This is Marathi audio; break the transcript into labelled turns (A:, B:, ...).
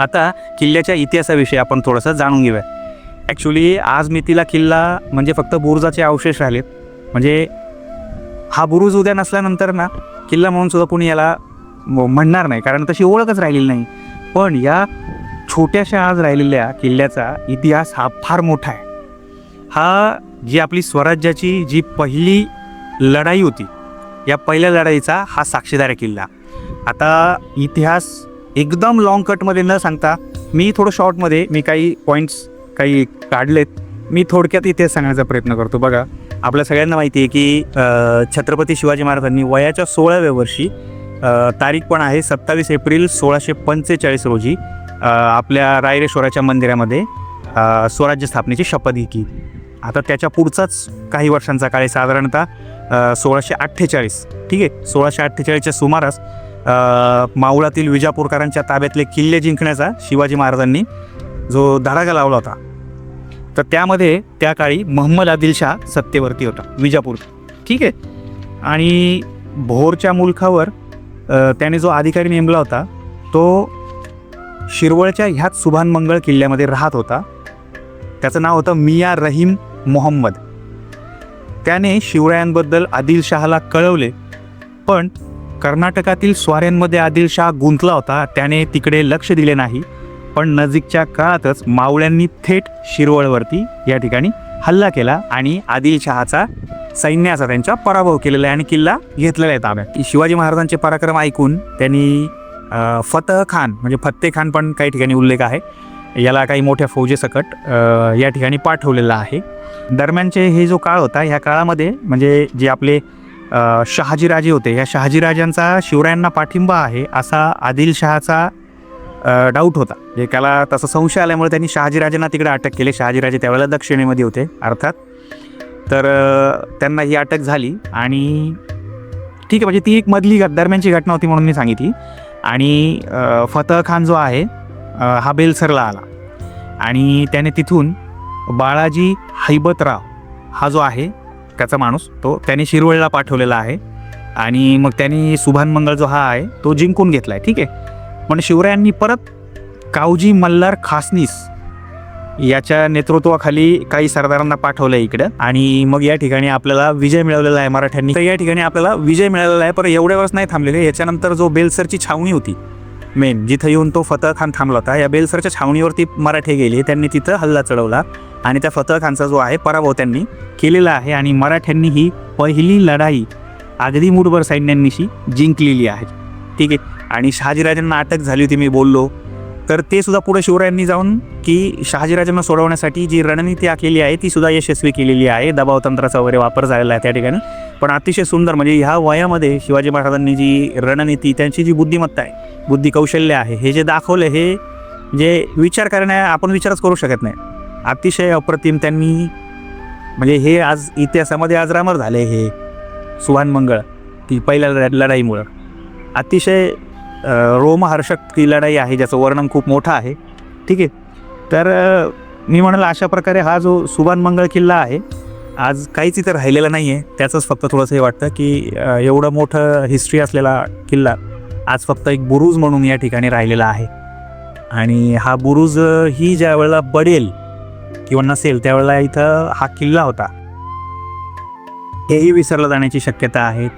A: आता किल्ल्याच्या इतिहासाविषयी आपण थोडंसं जाणून घेऊया. ॲक्च्युली आज मितीला किल्ला म्हणजे फक्त बुरुजाचे अवशेष राहिलेत. म्हणजे हा बुरुज उद्या नसल्यानंतर ना किल्ला म्हणून सुद्धा कोणी याला म्हणणार नाही, कारण तशी ओळखच राहिलेली नाही. पण या छोट्याशा आज राहिलेल्या किल्ल्याचा इतिहास हा फार मोठा आहे. हा जी आपली स्वराज्याची जी पहिली लढाई होती, या पहिल्या लढाईचा हा साक्षीदार आहे किल्ला. आता इतिहास एकदम लॉंग कटमध्ये न सांगता मी थोडं शॉर्टमध्ये मी काही पॉईंट्स काही काढलेत. मी थोडक्यात इतिहास सांगण्याचा प्रयत्न करतो. बघा, आपल्या सगळ्यांना माहिती आहे की छत्रपती शिवाजी महाराजांनी वयाच्या 16व्या वर्षी, तारीख पण आहे 27 एप्रिल 1645 रोजी, आपल्या रायरेश्वराच्या मंदिरामध्ये स्वराज्य स्थापनेची शपथ घेतली. आता त्याच्या पुढचाच काही वर्षांचा काळ आहे, साधारणतः 1648. ठीक आहे, 1648च्या सुमारास मावळातील विजापूरकरांच्या ताब्यातले किल्ले जिंकण्याचा शिवाजी महाराजांनी जो धडाका लावला होता, तर त्यामध्ये त्या काळी मोहम्मद आदिलशाह सत्तेवरती होता विजापूर. ठीक आहे, आणि भोरच्या मुलखावर त्याने जो अधिकारी नेमला होता तो शिरवळच्या ह्याच सुभानमंगळ किल्ल्यामध्ये राहत होता. त्याचं नाव होतं मिया रहीम मोहम्मद. त्याने शिवरायांबद्दल आदिलशहाला कळवले, पण कर्नाटकातील स्वाऱ्यांमध्ये आदिलशाह गुंतला होता. त्याने तिकडे लक्ष दिले नाही. पण नजीकच्या काळातच मावळ्यांनी थेट शिरवळवरती या ठिकाणी हल्ला केला आणि आदिलशहाचा सैन्याचा त्यांचा पराभव केलेला आहे आणि किल्ला घेतलेला आहे ताब्यात. शिवाजी महाराजांचे पराक्रम ऐकून त्यांनी फतह खान म्हणजे फत्ते खान पण काही ठिकाणी उल्लेख आहे, याला काही मोठ्या फौजेसकट या ठिकाणी पाठवलेला आहे. दरम्यानचे हे जो काळ होता, ह्या काळामध्ये म्हणजे जे आपले शहाजीराजे होते, ह्या शहाजीराजांचा शिवरायांना पाठिंबा आहे असा आदिलशहाचा डाऊट होता. म्हणजे त्याला तसा संशय आल्यामुळे त्यांनी शहाजीराजांना तिकडे अटक केली. शहाजीराजे त्यावेळेला दक्षिणेमध्ये होते अर्थात. तर त्यांना ही अटक झाली आणि ठीक आहे, म्हणजे ती एक मधली दरम्यानची घटना होती म्हणून मी सांगितली. आणि फतह खान जो आहे हा बेलसरला आला आणि त्याने तिथून बाळाजी हैबतराव हा जो आहे त्याचा माणूस, तो त्याने शिरवळला पाठवलेला आहे आणि मग त्यांनी सुभानमंगळ जो हा आहे तो जिंकून घेतला आहे. ठीक आहे, पण शिवरायांनी परत कावजी मल्हार खासनीस याच्या नेतृत्वाखाली काही सरदारांना पाठवलं इकडं आणि मग या ठिकाणी आपल्याला विजय मिळवलेला आहे मराठ्यांनी. तर या ठिकाणी आपल्याला विजय मिळालेला आहे, पण एवढ्यावरच नाही थांबलेले. याच्यानंतर जो बेलसरची छावणी होती मेन, जिथं येऊन तो फतह खान थांबला होता, या बेलसरच्या छावणीवरती मराठे गेले. त्यांनी तिथं हल्ला चढवला आणि त्या फतह खानचा जो आहे पराभव त्यांनी केलेला आहे आणि मराठ्यांनी ही पहिली लढाई अगदी मूठभर सैन्यांनीशी जिंकलेली आहे. ठीक आहे, आणि शहाजीराजांना अटक झाली होती मी बोललो, तर ते सुद्धा पुढे शिवरायांनी जाऊन की शहाजीराजांना सोडवण्यासाठी जी रणनीती आखलेली आहे ती सुद्धा यशस्वी केलेली आहे. दबावतंत्राचा वगैरे वापर झालेला आहे त्या ठिकाणी. पण अतिशय सुंदर, म्हणजे ह्या वयामध्ये शिवाजी महाराजांनी जी रणनीती, त्यांची जी बुद्धिमत्ता आहे, बुद्धी कौशल्य आहे, हे जे दाखवलं, हे म्हणजे विचार करण्या आपण विचारच करू शकत नाही. अतिशय अप्रतिम त्यांनी, म्हणजे हे आज इतिहासामध्ये अजरामर झाले. हे सुभानमंगळ ती पहिल्या लढाईमुळं अतिशय रोमहर्षक ती लढाई आहे, ज्याचं वर्णन खूप मोठं आहे. ठीक आहे, तर मी म्हणाल अशा प्रकारे हा जो सुभानमंगळ किल्ला आहे आज काहीच इथं राहिलेला नाही आहे. त्याचंच फक्त थोडंसं हे वाटतं की एवढं मोठं हिस्ट्री असलेला किल्ला आज फक्त एक बुरुज म्हणून या ठिकाणी राहिलेला आहे. आणि हा बुरुज ही ज्या वेळेला बडेल किंवा नसेल त्यावेळेला इथं हा किल्ला होता हेही विसरला जाण्याची शक्यता आहे.